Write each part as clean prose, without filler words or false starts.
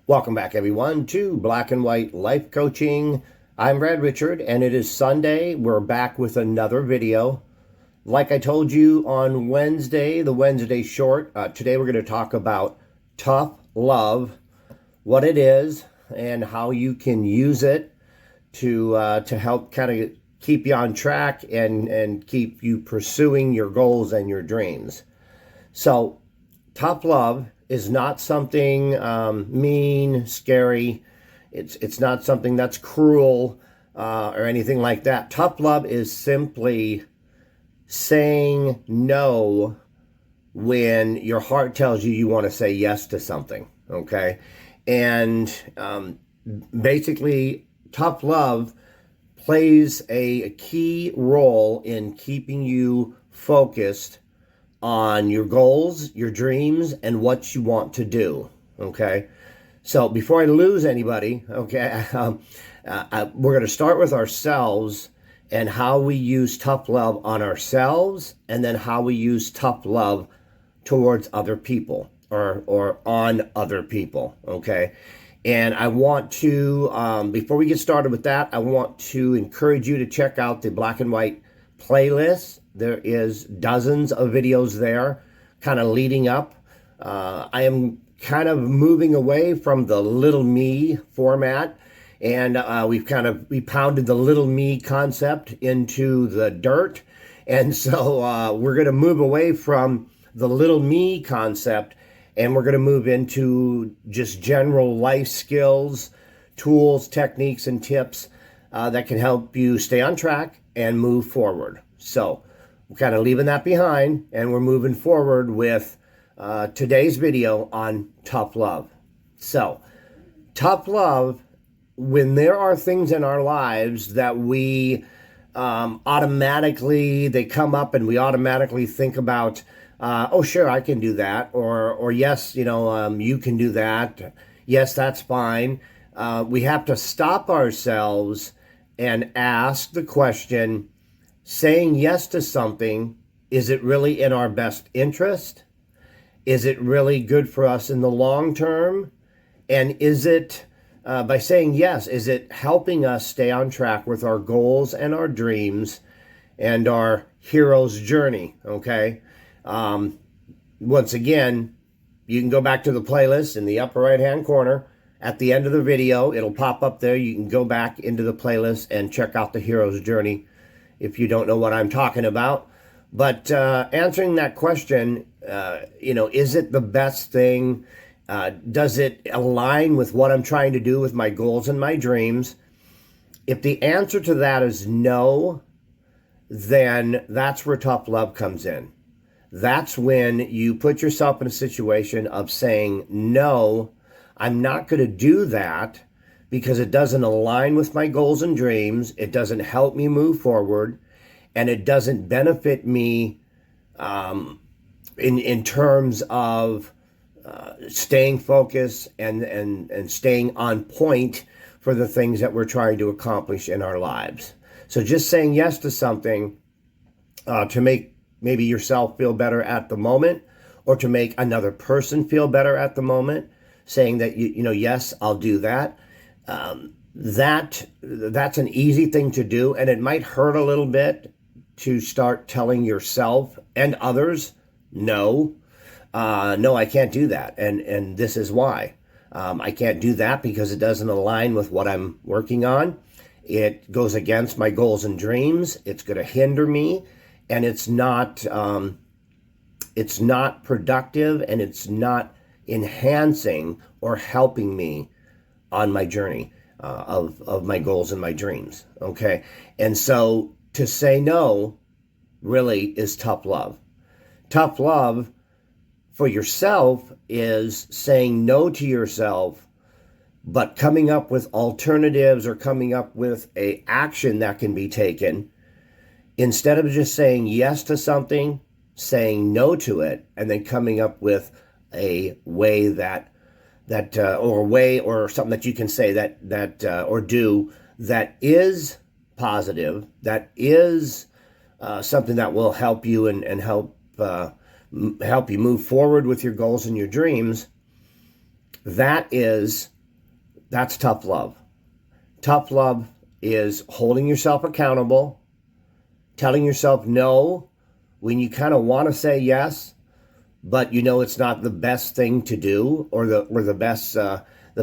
Welcome back, everyone, to Black and White Life Coaching. I'm Brad Richard, and it is Sunday. We're back with another video. Like I told you on Wednesday, the Wednesday short, today we're going to talk about tough love, what it is, and how you can use it to help kind of keep you on track and keep you pursuing your goals and your dreams. So, tough love is not something mean, scary. It's not something that's cruel or anything like that. Tough love is simply saying no when your heart tells you want to say yes to something, okay? And basically, tough love plays a key role in keeping you focused on your goals, your dreams, and what you want to do, okay? So before I lose anybody, okay, we're going to start with ourselves and how we use tough love on ourselves, and then how we use tough love towards other people or on other people, okay? And I want to, before we get started with that, I want to encourage you to check out the Black and White playlist. There is dozens of videos there kind of leading up. I am kind of moving away from the little me format, and we pounded the little me concept into the dirt. And so we're going to move away from the little me concept, and we're going to move into just general life skills, tools, techniques, and tips that can help you stay on track and move forward. So we're kind of leaving that behind, and we're moving forward with today's video on tough love. So, tough love, when there are things in our lives that we they come up and we automatically think about, oh, sure, I can do that, or yes, you can do that. Yes, that's fine. We have to stop ourselves and ask the question, saying yes to something, is it really in our best interest? Is it really good for us in the long term? And is it, by saying yes, is it helping us stay on track with our goals and our dreams and our hero's journey, okay? Once again, you can go back to the playlist in the upper right-hand corner. At the end of the video, it'll pop up there. You can go back into the playlist and check out the hero's journey if you don't know what I'm talking about. But answering that question, is it the best thing? Does it align with what I'm trying to do with my goals and my dreams? If the answer to that is no, then that's where tough love comes in. That's when you put yourself in a situation of saying, no, I'm not going to do that because it doesn't align with my goals and dreams. It doesn't help me move forward, and it doesn't benefit me in terms of staying focused and staying on point for the things that we're trying to accomplish in our lives. So just saying yes to something to make maybe yourself feel better at the moment, or to make another person feel better at the moment, saying that, yes, I'll do that. That's an easy thing to do, and it might hurt a little bit to start telling yourself and others, no, I can't do that, and this is why. I can't do that because it doesn't align with what I'm working on. It goes against my goals and dreams. It's going to hinder me, and it's not productive, and it's not enhancing or helping me on my journey of my goals and my dreams, okay? And so to say no really is tough love. Tough love for yourself is saying no to yourself, but coming up with alternatives or coming up with an action that can be taken. Instead of just saying yes to something, saying no to it, and then coming up with a way or something that you can say or do that is positive, that is something that will help you and help you move forward with your goals and your dreams. That is That's tough love. Tough love is holding yourself accountable, telling yourself no when you kind of want to say yes, but you know it's not the best thing to do or the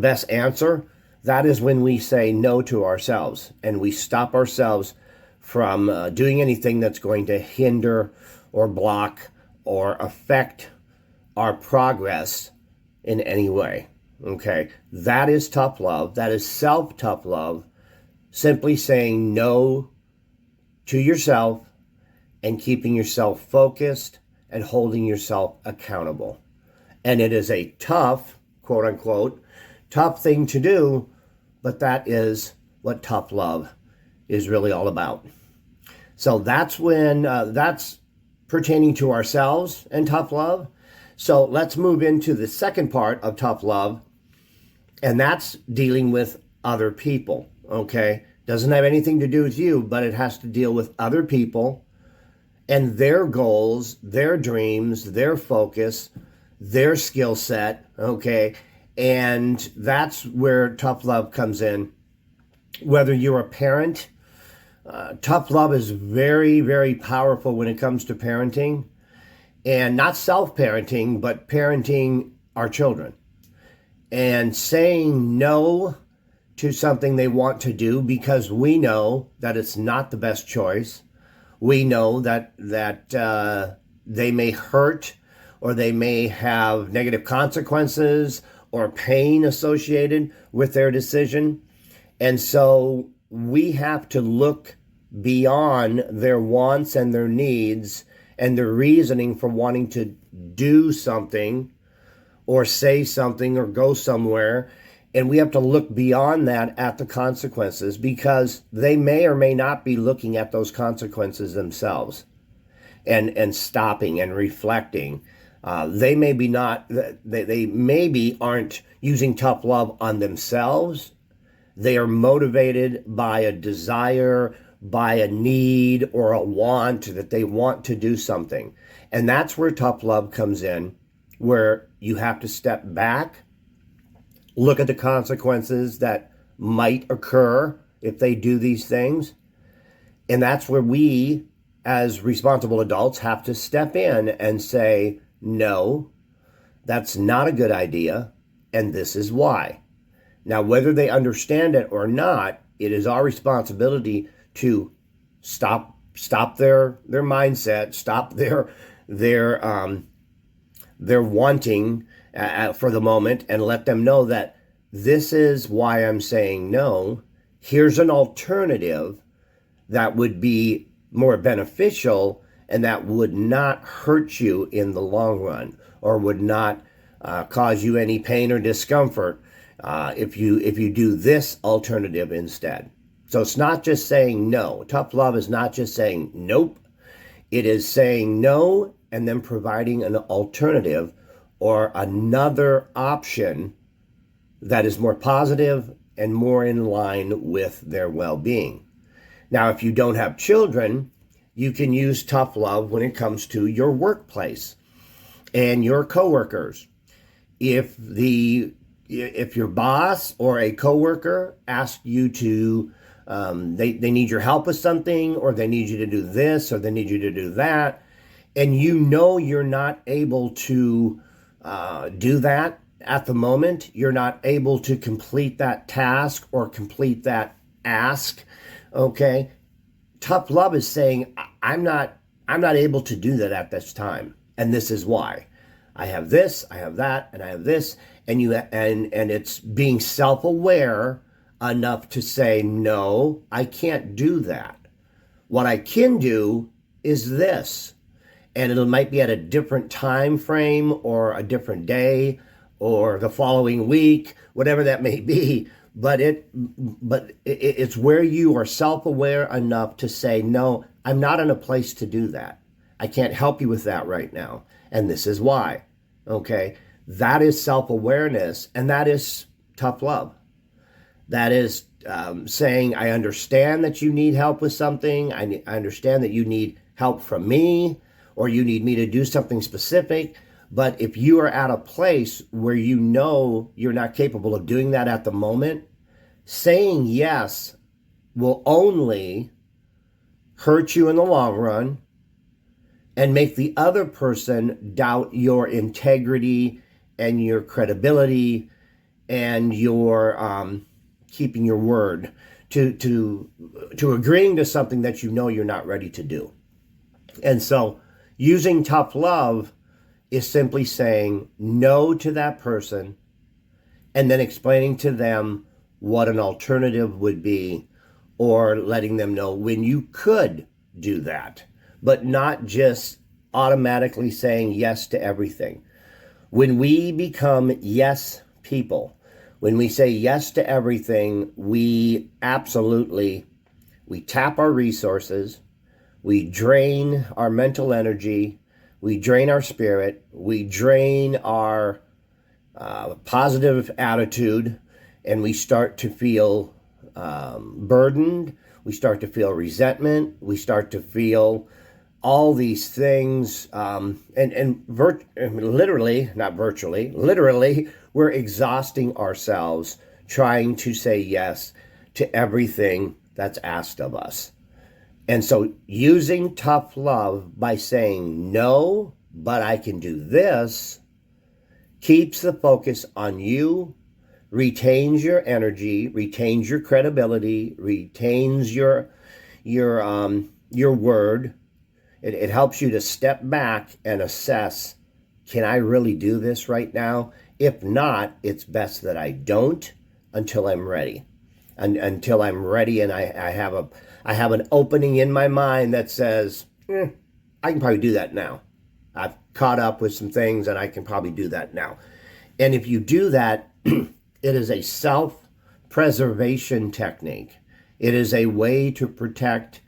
best answer. That is when we say no to ourselves and we stop ourselves from doing anything that's going to hinder or block or affect our progress in any way. Okay, that is tough love. That is self-tough love. Simply saying no to yourself and keeping yourself focused and holding yourself accountable. And it is a tough, quote unquote, tough thing to do, but that is what tough love is really all about. So that's that's pertaining to ourselves and tough love. So let's move into the second part of tough love, and that's dealing with other people, okay? Doesn't have anything to do with you, but it has to deal with other people and their goals, their dreams, their focus, their skill set, okay? And that's where tough love comes in. Whether you're a parent, tough love is very, very powerful when it comes to parenting. And not self-parenting, but parenting our children. And saying no to something they want to do because we know that it's not the best choice. We know that they may hurt or they may have negative consequences or pain associated with their decision. And so we have to look beyond their wants and their needs and the reasoning for wanting to do something or say something or go somewhere. And we have to look beyond that at the consequences because they may or may not be looking at those consequences themselves and stopping and reflecting. They maybe aren't using tough love on themselves. They are motivated by a desire, by a need or a want that they want to do something. And that's where tough love comes in, where you have to step back, look at the consequences that might occur if they do these things. And that's where we, as responsible adults, have to step in and say, no, that's not a good idea, and this is why. Now, whether they understand it or not, it is our responsibility to stop their mindset, stop their wanting for the moment, and let them know that this is why I'm saying no. Here's an alternative that would be more beneficial and that would not hurt you in the long run or would not cause you any pain or discomfort if you do this alternative instead. So it's not just saying no. Tough love is not just saying nope. It is saying no and then providing an alternative or another option that is more positive and more in line with their well-being. Now, if you don't have children, you can use tough love when it comes to your workplace and your coworkers. If your boss or a coworker asks you to, they need your help with something, or they need you to do this, or they need you to do that, and you know you're not able to do that at the moment, you're not able to complete that task or complete that ask, okay? Tough love is saying, I'm not able to do that at this time, and this is why. I have this, I have that, and I have this, and it's being self-aware enough to say, no, I can't do that. What I can do is this, and it might be at a different time frame or a different day or the following week, whatever that may be. But it's where you are self-aware enough to say, no, I'm not in a place to do that. I can't help you with that right now. And this is why. Okay? That is self-awareness, and that is tough love. That is saying, I understand that you need help with something. I understand that you need help from me, or you need me to do something specific, But if you are at a place where you know you're not capable of doing that at the moment, saying yes will only hurt you in the long run and make the other person doubt your integrity and your credibility and your keeping your word to agreeing to something that you know you're not ready to do. And so using tough love is simply saying no to that person and then explaining to them what an alternative would be, or letting them know when you could do that, but not just automatically saying yes to everything. When we become yes people, when we say yes to everything, we tap our resources, we drain our mental energy, we drain our spirit, we drain our positive attitude, and we start to feel burdened, we start to feel resentment, we start to feel all these things, literally, not virtually, literally, we're exhausting ourselves trying to say yes to everything that's asked of us. And so using tough love by saying no, but I can do this, keeps the focus on you, retains your energy, retains your credibility, retains your word. It helps you to step back and assess, can I really do this right now? If not, it's best that I don't until I'm ready. Until I'm ready and I have an opening in my mind that says, I can probably do that now. I've caught up with some things and I can probably do that now. And if you do that, it is a self-preservation technique. It is a way to protect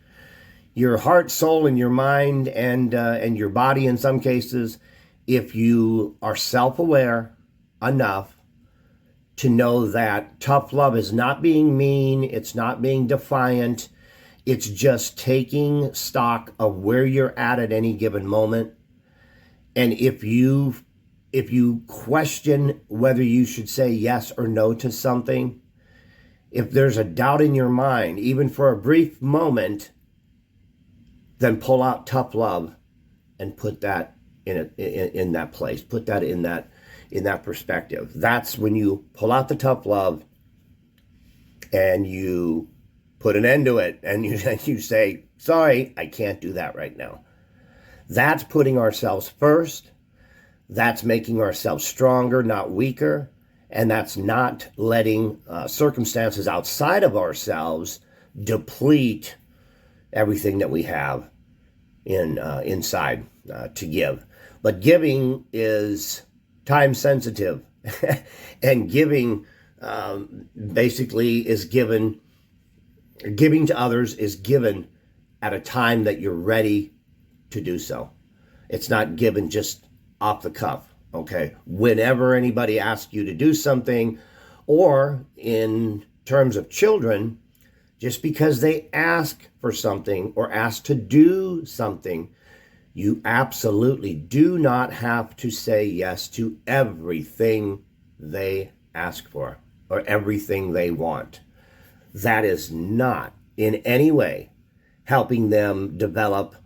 your heart, soul, and your mind, and your body in some cases, if you are self-aware enough to know that tough love is not being mean, it's not being defiant, it's just taking stock of where you're at any given moment. And if you question whether you should say yes or no to something, if there's a doubt in your mind, even for a brief moment, then pull out tough love and put that in that place. Put that in that perspective. That's when you pull out the tough love and you put an end to it, and you say, sorry, I can't do that right now. That's putting ourselves first. That's making ourselves stronger, not weaker. And that's not letting circumstances outside of ourselves deplete everything that we have inside to give. But giving is time sensitive. And giving basically is giving to others is given at a time that you're ready to do so. It's not given just off the cuff, okay? Whenever anybody asks you to do something, or in terms of children, just because they ask for something or ask to do something, you absolutely do not have to say yes to everything they ask for or everything they want. That is not in any way helping them develop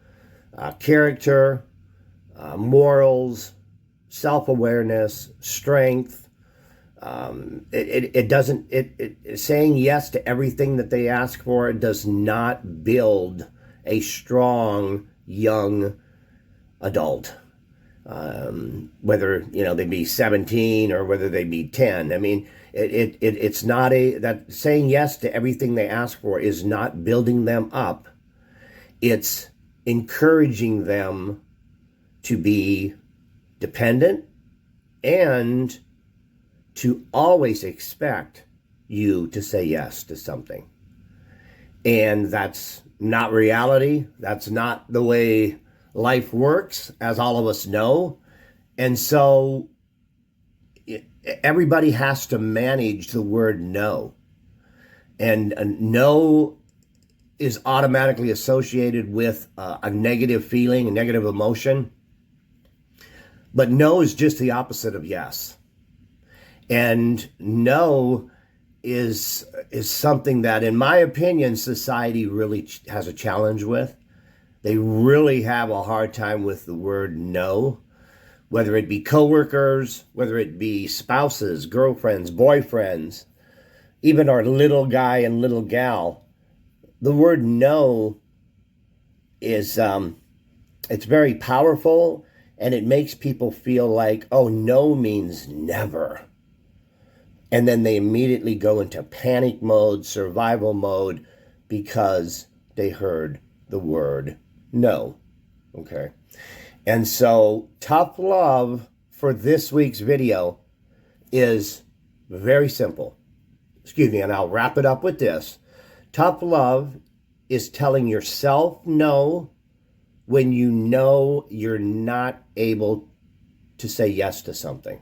character, morals, self-awareness, strength. Saying yes to everything that they ask for does not build a strong young adult. Whether they be 17 or whether they be 10. I mean, it's not that saying yes to everything they ask for is not building them up. It's encouraging them to be dependent and to always expect you to say yes to something. And that's not reality. That's not the way life works, as all of us know. And so everybody has to manage the word no. And no is automatically associated with a negative feeling, a negative emotion. But no is just the opposite of yes. And no is something that, in my opinion, society really has a challenge with. They really have a hard time with the word no, whether it be coworkers, whether it be spouses, girlfriends, boyfriends, even our little guy and little gal. The word no is it's very powerful, and it makes people feel like, oh, no means never. And then they immediately go into panic mode, survival mode, because they heard the word no. Okay. And so tough love for this week's video is very simple. Excuse me, and I'll wrap it up with this. Tough love is telling yourself no when you know you're not able to say yes to something.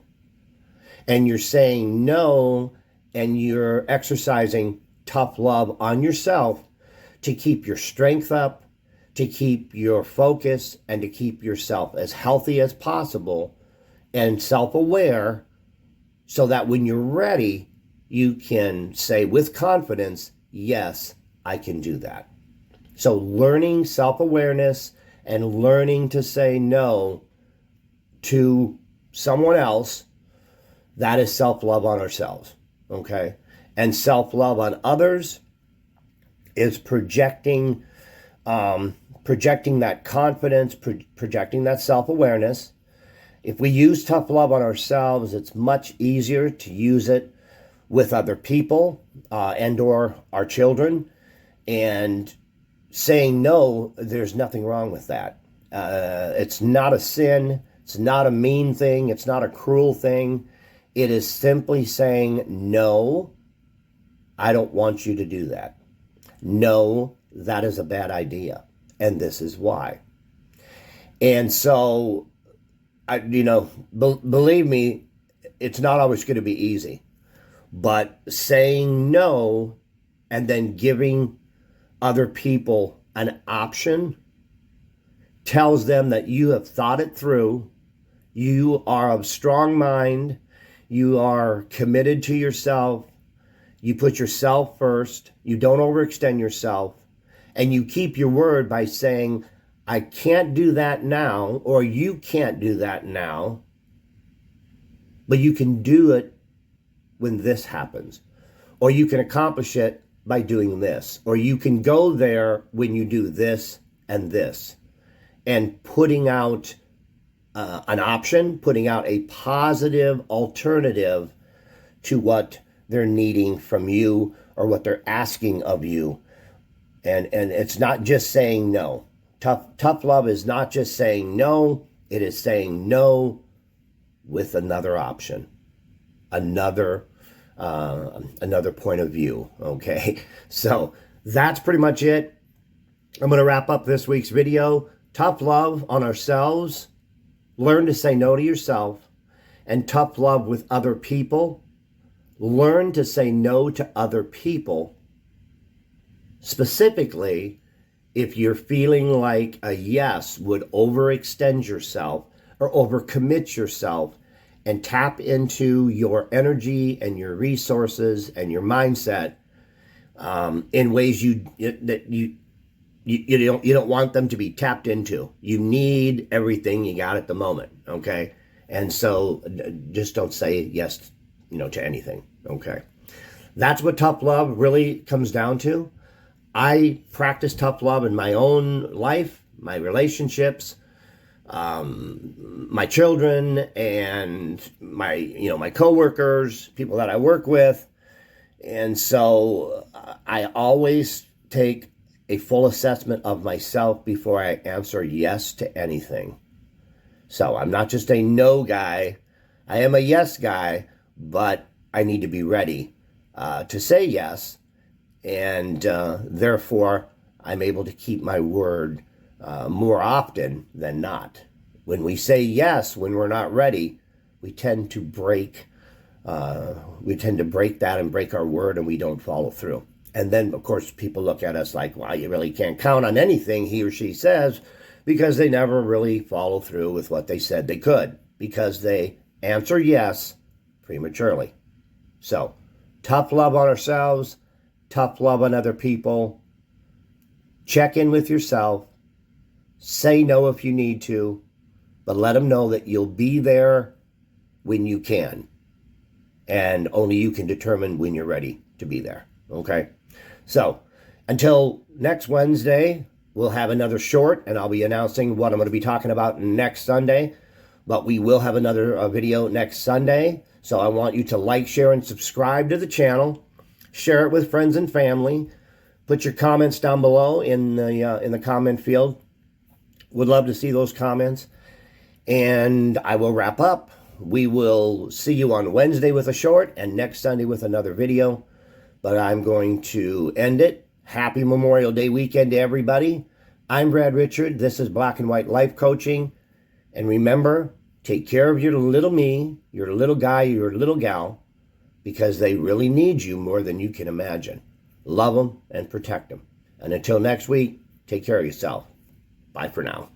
And you're saying no, and you're exercising tough love on yourself to keep your strength up, to keep your focus, and to keep yourself as healthy as possible and self-aware, so that when you're ready, you can say with confidence, yes, I can do that. So learning self-awareness and learning to say no to someone else, that is self-love on ourselves, okay? And self-love on others is projecting that confidence, projecting that self-awareness. If we use tough love on ourselves, it's much easier to use it with other people and or our children. And saying no, there's nothing wrong with that. It's not a sin. It's not a mean thing. It's not a cruel thing. It is simply saying, no, I don't want you to do that. No, that is a bad idea. And this is why. And so, believe me, it's not always going to be easy. But saying no and then giving other people an option tells them that you have thought it through, you are of strong mind, you are committed to yourself, you put yourself first, you don't overextend yourself, and you keep your word by saying, I can't do that now, or you can't do that now, but you can do it when this happens, or you can accomplish it by doing this, or you can go there when you do this and this, and putting out an option, putting out a positive alternative to what they're needing from you or what they're asking of you. And it's not just saying no. Tough love is not just saying no, it is saying no with another option, another point of view, okay? So that's pretty much it. I'm going to wrap up this week's video. Tough love on ourselves. Learn to say no to yourself. And tough love with other people. Learn to say no to other people. Specifically, if you're feeling like a yes would overextend yourself or overcommit yourself, and tap into your energy and your resources and your mindset in ways you don't want them to be tapped into. You need everything you got at the moment, okay? And so just don't say yes, to anything, okay? That's what tough love really comes down to. I practice tough love in my own life, my relationships, my children, and my coworkers, people that I work with. And so I always take a full assessment of myself before I answer yes to anything. So I'm not just a no guy. I am a yes guy, but I need to be ready to say yes. And therefore, I'm able to keep my word more often than not. When we say yes, when we're not ready, we tend to break that and break our word, and we don't follow through. And then, of course, people look at us like, well, you really can't count on anything he or she says, because they never really follow through with what they said they could. because they answer yes prematurely. So, tough love on ourselves, tough love on other people. Check in with yourself. Say no if you need to, but let them know that you'll be there when you can. And only you can determine when you're ready to be there. Okay? So, until next Wednesday, we'll have another short, and I'll be announcing what I'm going to be talking about next Sunday. But we will have another video next Sunday. So I want you to like, share, and subscribe to the channel. Share it with friends and family. Put your comments down below in the comment field. Would love to see those comments. And I will wrap up. We will see you on Wednesday with a short and next Sunday with another video. But I'm going to end it. Happy Memorial Day weekend to everybody. I'm Brad Richard. This is Black and White Life Coaching. And remember, take care of your little me, your little guy, your little gal, because they really need you more than you can imagine. Love them and protect them. And until next week, take care of yourself. Bye for now.